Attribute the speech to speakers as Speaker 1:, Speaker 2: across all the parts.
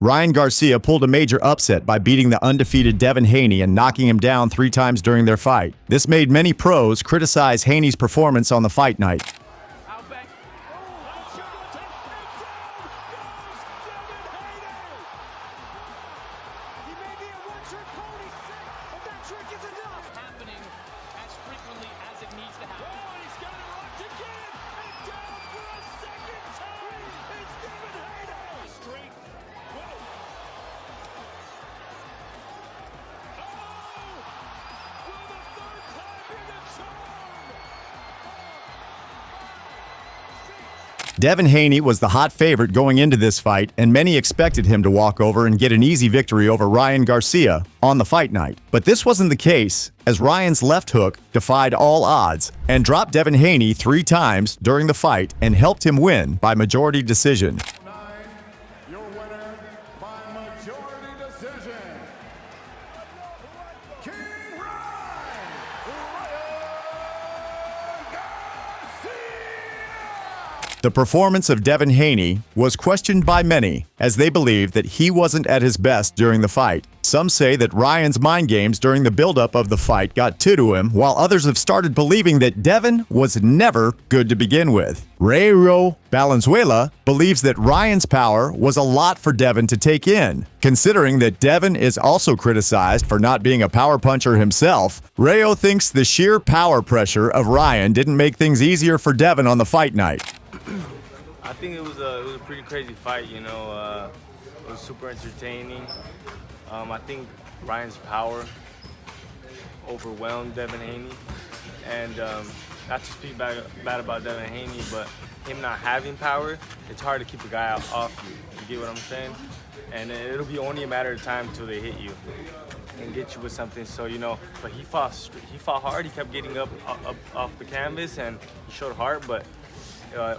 Speaker 1: Ryan Garcia pulled a major upset by beating the undefeated Devin Haney and knocking him down 3 times during their fight. This made many pros criticize Haney's performance on the fight night. Devin Haney was the hot favorite going into this fight, and many expected him to walk over and get an easy victory over Ryan Garcia on the fight night. But this wasn't the case, as Ryan's left hook defied all odds and dropped Devin Haney 3 times during the fight and helped him win by majority decision.
Speaker 2: Your winner by majority decision, King Ryan Garcia.
Speaker 1: The performance of Devin Haney was questioned by many, as they believed that he wasn't at his best during the fight. Some say that Ryan's mind games during the buildup of the fight got to him, while others have started believing that Devin was never good to begin with. Rayo Valenzuela believes that Ryan's power was a lot for Devin to take in. Considering that Devin is also criticized for not being a power puncher himself, Rayo thinks the sheer power pressure of Ryan didn't make things easier for Devin on the fight night.
Speaker 3: I think it was a pretty crazy fight, you know. It was super entertaining. I think Ryan's power overwhelmed Devin Haney. And not to speak bad about Devin Haney, but him not having power, it's hard to keep a guy off you. You get what I'm saying? And it'll be only a matter of time until they hit you and get you with something. So, you know, but he fought hard. He kept getting up off the canvas, and he showed heart, but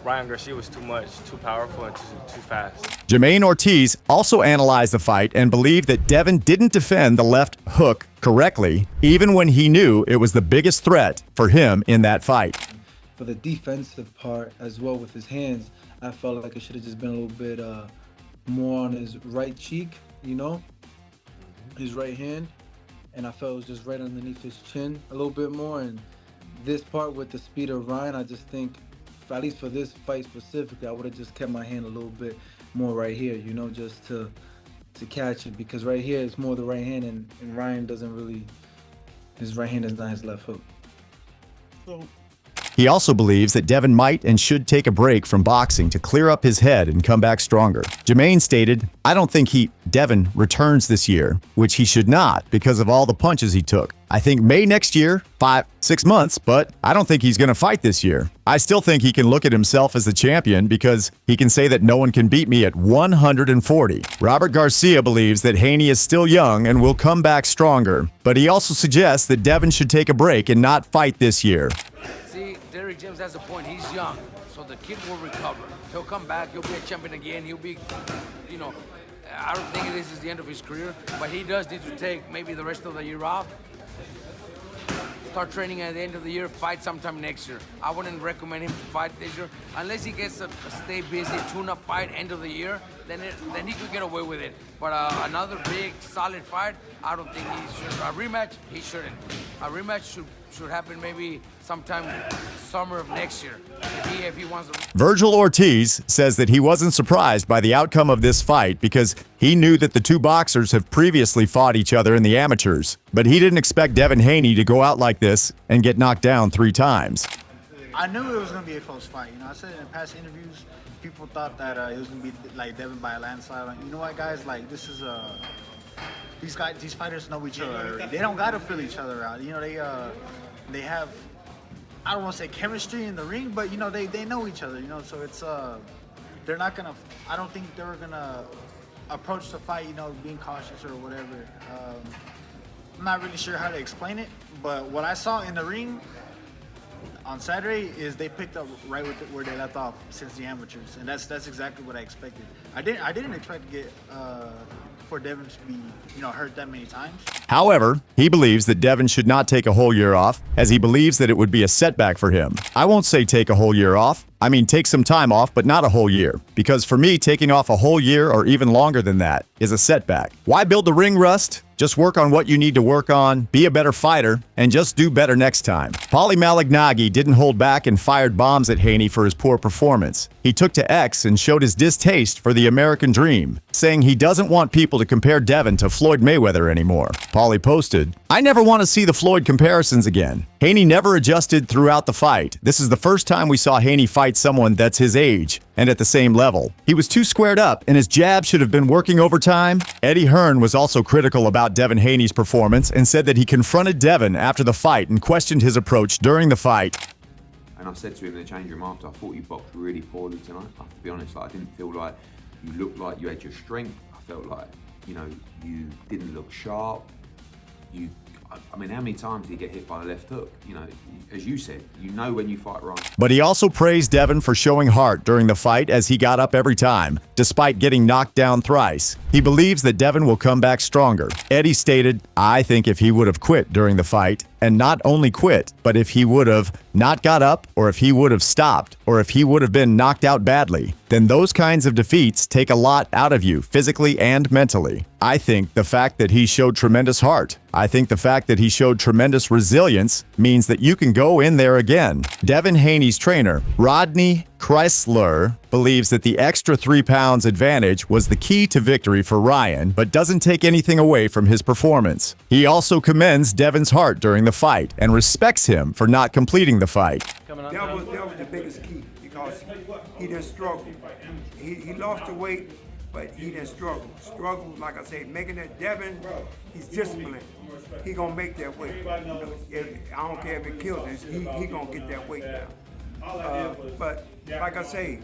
Speaker 3: Ryan Garcia was too much, too powerful, and too fast.
Speaker 1: Jermaine Ortiz also analyzed the fight and believed that Devin didn't defend the left hook correctly, even when he knew it was the biggest threat for him in that fight.
Speaker 4: For the defensive part as well with his hands, I felt like it should have just been a little bit more on his right cheek, you know, his right hand. And I felt it was just right underneath his chin a little bit more. And this part with the speed of Ryan, I just think, at least for this fight specifically, I would have just kept my hand a little bit more right here, you know, just to catch it, because right here it's more the right hand, and Ryan doesn't really, his right hand is not his left hook.
Speaker 1: He also believes that Devin might and should take a break from boxing to clear up his head and come back stronger. Jermaine stated, "I don't think Devin returns this year, which he should not because of all the punches he took. I think May next year, 5-6 months, but I don't think he's going to fight this year. I still think he can look at himself as the champion because he can say that no one can beat me at 140. Robert Garcia believes that Haney is still young and will come back stronger, but he also suggests that Devin should take a break and not fight this year.
Speaker 5: See, Derrick James has a point. He's young, so the kid will recover. He'll come back. He'll be a champion again. He'll be, you know, I don't think this is the end of his career, but he does need to take maybe the rest of the year off. Start training at the end of the year, fight sometime next year. I wouldn't recommend him to fight this year unless he gets a stay busy tune-up fight end of the year. Then he could get away with it. But another big solid fight, I don't think he should. A rematch, he shouldn't. A rematch should happen maybe sometime summer of next year if he wants to.
Speaker 1: Virgil Ortiz says that he wasn't surprised by the outcome of this fight because he knew that the 2 boxers have previously fought each other in the amateurs, but he didn't expect Devin Haney to go out like this and get knocked down 3 times.
Speaker 6: I knew it was going to be a close fight. You know, I said in past interviews, people thought that it was going to be like Devin by a landslide. Like, you know what, guys? Like, this is these fighters know each other already. They don't got to fill each other out. You know, they have, I don't want to say chemistry in the ring, but you know, they know each other. You know, so it's they're not gonna. I don't think they were gonna approach the fight, you know, being cautious or whatever. I'm not really sure how to explain it, but what I saw in the ring on Saturday is they picked up right where they left off since the amateurs, and that's exactly what I expected. I didn't expect to get for Devin to be, you know, hurt that many times.
Speaker 1: However, he believes that Devin should not take a whole year off, as he believes that it would be a setback for him. I won't say take a whole year off. I mean, take some time off, but not a whole year. Because for me, taking off a whole year or even longer than that is a setback. Why build the ring rust? Just work on what you need to work on, be a better fighter, and just do better next time. Paulie Malignaggi didn't hold back and fired bombs at Haney for his poor performance. He took to X and showed his distaste for the American dream, saying he doesn't want people to compare Devin to Floyd Mayweather anymore. Paulie posted, "I never want to see the Floyd comparisons again. Haney never adjusted throughout the fight. This is the first time we saw Haney fight someone that's his age and at the same level. He was too squared up, and his jab should have been working overtime." Eddie Hearn was also critical about Devin Haney's performance and said that he confronted Devin after the fight and questioned his approach during the fight.
Speaker 7: And I said to him in the change room after, I thought you boxed really poorly tonight. I have to be honest, I didn't feel like you looked like you had your strength. I felt like, you didn't look sharp. I mean, how many times did he get hit by the left hook? As you said, when you fight right.
Speaker 1: But he also praised Devin for showing heart during the fight as he got up every time, despite getting knocked down thrice. He believes that Devin will come back stronger. Eddie stated, "I think if he would have quit during the fight, and not only quit, but if he would have not got up, or if he would have stopped, or if he would have been knocked out badly, then those kinds of defeats take a lot out of you, physically and mentally. I think the fact that he showed tremendous heart, I think the fact that he showed tremendous resilience means that you can go in there again." Devin Haney's trainer, Rodney Chrysler, believes that the extra 3 pounds advantage was the key to victory for Ryan, but doesn't take anything away from his performance. He also commends Devin's heart during the fight and respects him for not completing the fight.
Speaker 8: That was the biggest key because he didn't struggle. He lost the weight, but he didn't struggle. Struggle, like I said, making that Devin, he's disciplined. He gonna make that weight. I don't care if it kills him, he gonna get that weight down. But like I say,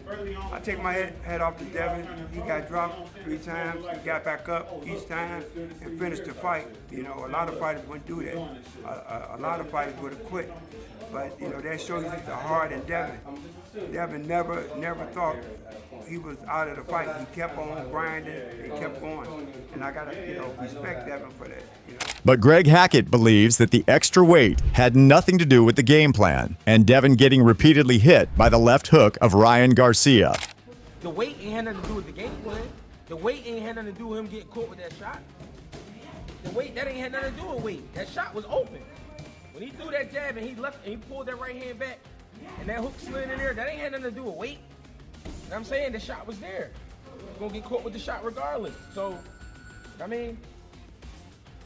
Speaker 8: I take my head off to Devin. He got dropped 3 times. He got back up each time and finished the fight. A lot of fighters wouldn't do that. A lot of fighters would have quit. But that shows you the heart in Devin. Devin never thought he was out of the fight. He kept on grinding and kept going. And I gotta respect Devin for that.
Speaker 1: But Greg Hackett believes that the extra weight had nothing to do with the game plan, and Devin getting repeatedly hit by the left hook of Ryan Garcia.
Speaker 9: The weight ain't had nothing to do with the game plan. The weight ain't had nothing to do with him getting caught with that shot. The weight, that ain't had nothing to do with weight. That shot was open. When he threw that jab and he left and he pulled that right hand back and that hook slid in there, that ain't had nothing to do with weight. You know what I'm saying? The shot was there. You're gonna get caught with the shot regardless. So, I mean,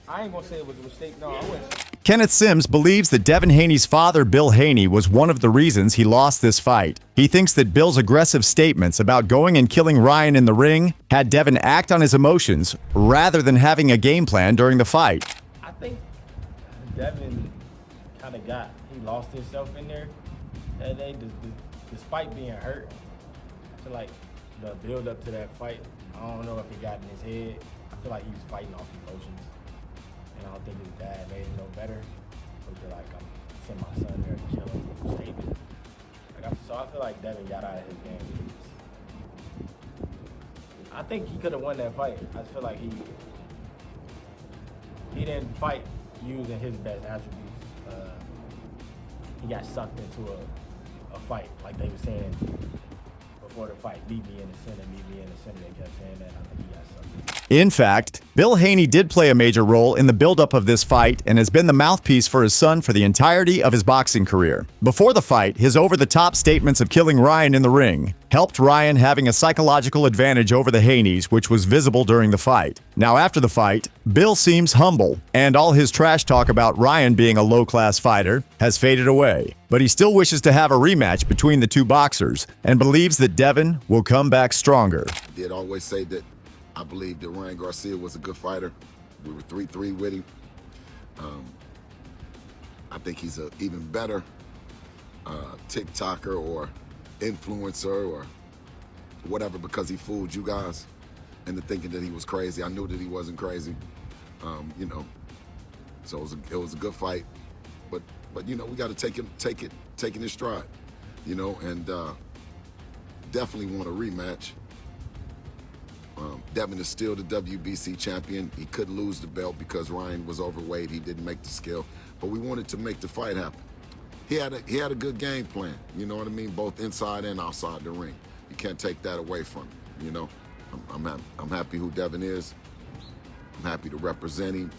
Speaker 9: I ain't gonna say it was a mistake. No, I wouldn't.
Speaker 1: Kenneth Sims believes that Devin Haney's father, Bill Haney, was one of the reasons he lost this fight. He thinks that Bill's aggressive statements about going and killing Ryan in the ring had Devin act on his emotions rather than having a game plan during the fight.
Speaker 10: I think Devin kind of he lost himself in there that day, despite being hurt. I feel like the build up to that fight, I don't know if it got in his head. I feel like he was fighting off emotions. And I don't think his dad made him no better. So they're like, I'm sending my son there to kill him, save him. So I feel like Devin got out of his game. I think he could have won that fight. I feel like he didn't fight using his best attributes. He got sucked into a fight, like they were saying before the fight. Meet me in the center, meet me in the center. They kept saying that. I think he got sucked.
Speaker 1: In fact, Bill Haney did play a major role in the buildup of this fight and has been the mouthpiece for his son for the entirety of his boxing career. Before the fight, his over-the-top statements of killing Ryan in the ring helped Ryan having a psychological advantage over the Haneys, which was visible during the fight. Now, after the fight, Bill seems humble, and all his trash talk about Ryan being a low-class fighter has faded away. But he still wishes to have a rematch between the two boxers and believes that Devin will come back stronger.
Speaker 11: I did always say that I believe that Ryan Garcia was a good fighter. We were 3-3 with him. I think he's an even better TikToker or influencer or whatever because he fooled you guys into thinking that he was crazy. I knew that he wasn't crazy, So it was a good fight, but we got to take it in stride, and definitely want a rematch. Devin is still the WBC champion. He couldn't lose the belt because Ryan was overweight. He didn't make the scale, but we wanted to make the fight happen. he had a good game plan. You know what I mean? Both inside and outside the ring. You can't take that away from him. You know, I'm happy who Devin is. I'm happy to represent him,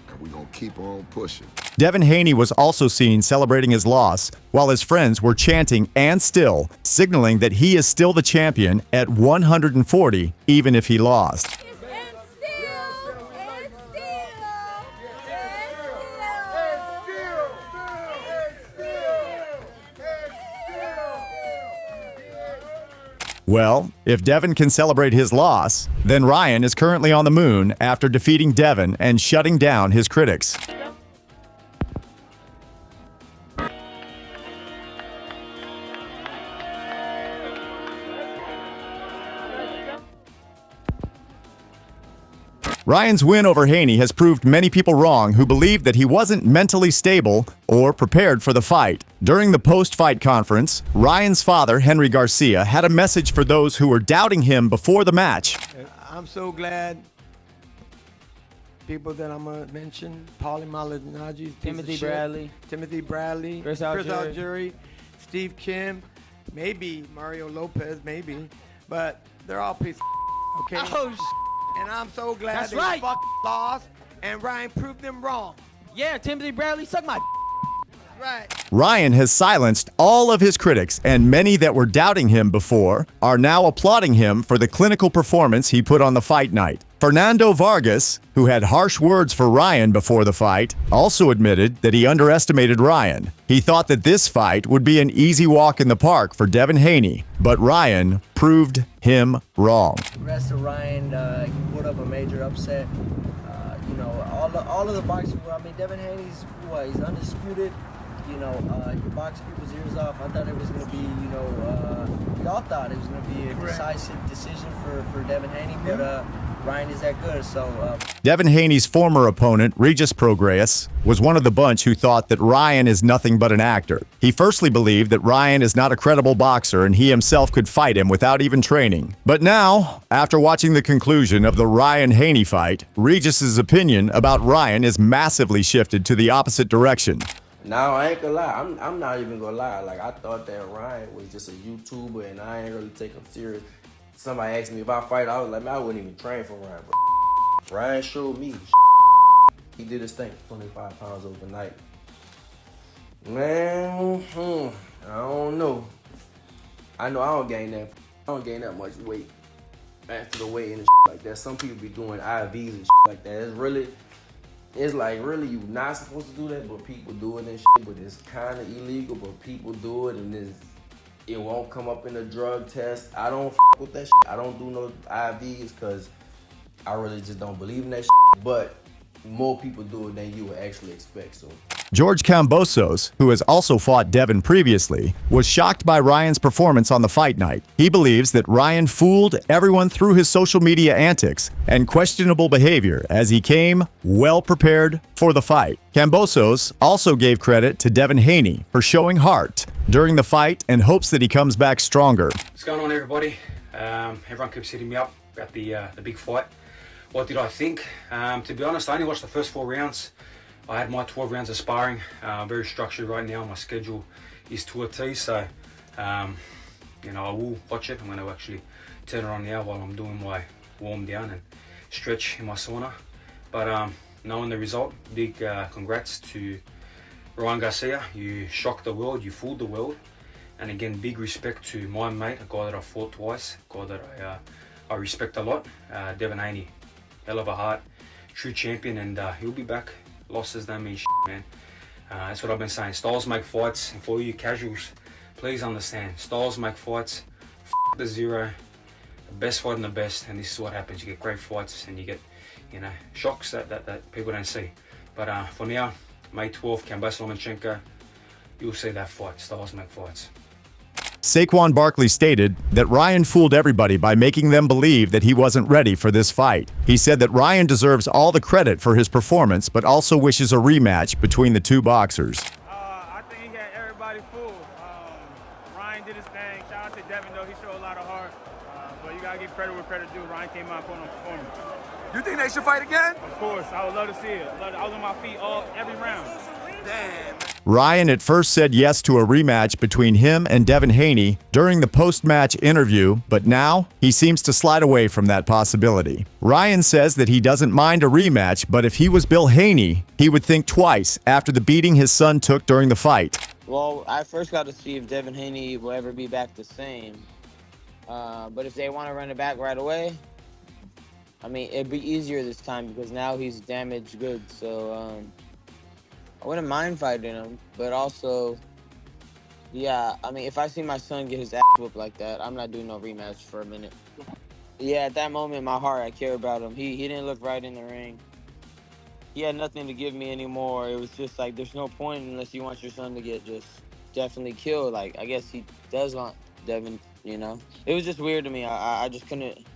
Speaker 11: and we're gonna keep on pushing.
Speaker 1: Devin Haney was also seen celebrating his loss, while his friends were chanting and still, signaling that he is still the champion at 140, even if he lost. Well, if Devin can celebrate his loss, then Ryan is currently on the moon after defeating Devin and shutting down his critics. Ryan's win over Haney has proved many people wrong who believed that he wasn't mentally stable or prepared for the fight. During the post-fight conference, Ryan's father, Henry Garcia, had a message for those who were doubting him before the match.
Speaker 12: I'm so glad people that I'm going to mention, Paulie Malignaggi, Timothy Bradley, Chris Algieri, Steve Kim, maybe Mario Lopez, maybe, but they're all pieces of okay?
Speaker 9: Oh,
Speaker 12: and I'm so glad
Speaker 9: that's
Speaker 12: they
Speaker 9: right.
Speaker 12: lost, and Ryan proved them wrong.
Speaker 9: Yeah, Timothy Bradley, suck my
Speaker 12: Right.
Speaker 1: Ryan has silenced all of his critics, and many that were doubting him before are now applauding him for the clinical performance he put on the fight night. Fernando Vargas, who had harsh words for Ryan before the fight, also admitted that he underestimated Ryan. He thought that this fight would be an easy walk in the park for Devin Haney, but Ryan proved him wrong.
Speaker 13: The rest of Ryan, he put up a major upset. You know, all of the boxers, I mean, Devin Haney's what? He's undisputed. You know, he boxed people's ears off. I thought it was going to be, you know, we all thought it was going to be a decisive decision for Devin Haney, but Ryan is that good, so...
Speaker 1: Devin Haney's former opponent, Regis Prograis, was one of the bunch who thought that Ryan is nothing but an actor. He firstly believed that Ryan is not a credible boxer and he himself could fight him without even training. But now, after watching the conclusion of the Ryan-Haney fight, Regis's opinion about Ryan is massively shifted to the opposite direction.
Speaker 14: No, I ain't gonna lie. I'm not even gonna lie. Like, I thought that Ryan was just a YouTuber and I ain't really take him serious. Somebody asked me if I fight, I was like, man, I wouldn't even train for Ryan, bro. Ryan showed me. He did his thing, 25 pounds overnight. Man, I don't know. I know I don't gain that much weight after the weigh-in and like that. Some people be doing IVs and like that. It's like really you not supposed to do that, but people do it and but it's kind of illegal, but people do it and it won't come up in a drug test. I don't with that I don't do no IVs because I really just don't believe in that but more people do it than you would actually expect, so.
Speaker 1: George Kambosos, who has also fought Devin previously, was shocked by Ryan's performance on the fight night. He believes that Ryan fooled everyone through his social media antics and questionable behavior as he came well prepared for the fight. Kambosos also gave credit to Devin Haney for showing heart during the fight and hopes that he comes back stronger.
Speaker 15: What's going on, everybody? Everyone keeps hitting me up about the big fight. What did I think? To be honest, I only watched the first 4 rounds. I had my 12 rounds of sparring. Very structured right now. My schedule is to a T, so you know, I will watch it. I'm going to actually turn it on now while I'm doing my warm down and stretch in my sauna. But knowing the result, big congrats to Ryan Garcia. You shocked the world, you fooled the world. And again, big respect to my mate, a guy that I fought twice, a guy that I respect a lot, Devin Haney. Hell of a heart, true champion, and he'll be back. Losses don't mean shit, man. That's what I've been saying. Styles make fights, and for you casuals, please understand. Styles make fights. F the zero. The best fighting the best, and this is what happens. You get great fights, and you get, you know, shocks that people don't see. But for now, May 12th, Kambosos Lomachenko, you'll see that fight. Styles make fights.
Speaker 1: Saquon Barkley stated that Ryan fooled everybody by making them believe that he wasn't ready for this fight. He said that Ryan deserves all the credit for his performance, but also wishes a rematch between the two boxers.
Speaker 3: I think he got everybody fooled. Ryan did his thing. Shout out to Devin, though. He showed a lot of heart. But you got to give credit where credit due. Ryan came out and put on performance.
Speaker 2: You think they should fight again?
Speaker 3: Of course. I would love to see it. I was on my feet every round.
Speaker 2: Damn.
Speaker 1: Ryan at first said yes to a rematch between him and Devin Haney during the post-match interview, but now he seems to slide away from that possibility. Ryan says that he doesn't mind a rematch, but if he was Bill Haney, he would think twice after the beating his son took during the fight.
Speaker 16: Well, I first got to see if Devin Haney will ever be back the same. But if they want to run it back right away, I mean, it'd be easier this time because now he's damaged goods. So I wouldn't mind fighting him, but also, yeah, I mean, if I see my son get his ass whooped like that, I'm not doing no rematch for a minute. Yeah, at that moment in my heart, I care about him. He didn't look right in the ring. He had nothing to give me anymore. It was just like, there's no point unless you want your son to get just definitely killed. Like, I guess he does want Devin, you know? It was just weird to me. I just couldn't,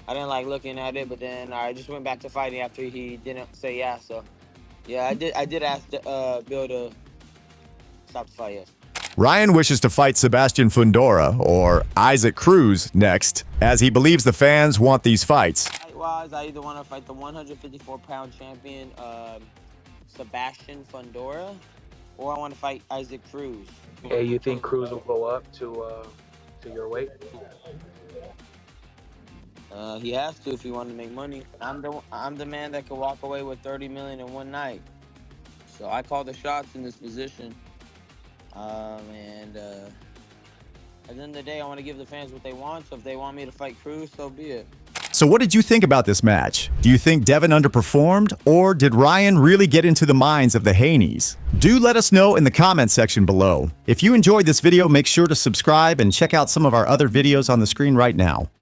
Speaker 16: I didn't like looking at it, but then I just went back to fighting after he didn't say yeah, so. Yeah, I did ask Bill to stop the fight, yes.
Speaker 1: Ryan wishes to fight Sebastian Fundora or Isaac Cruz next, as he believes the fans want these fights.
Speaker 16: Fight-wise, I either want to fight the 154-pound champion, Sebastian Fundora, or I want to fight Isaac Cruz.
Speaker 17: Hey, you think Cruz will go up to your weight?
Speaker 16: He has to if he wanted to make money. I'm the man that could walk away with $30 million in one night. So I call the shots in this position. And at the end of the day, I want to give the fans what they want. So if they want me to fight Cruz, so be it.
Speaker 1: So what did you think about this match? Do you think Devin underperformed, or did Ryan really get into the minds of the Haneys? Do let us know in the comment section below. If you enjoyed this video, make sure to subscribe and check out some of our other videos on the screen right now.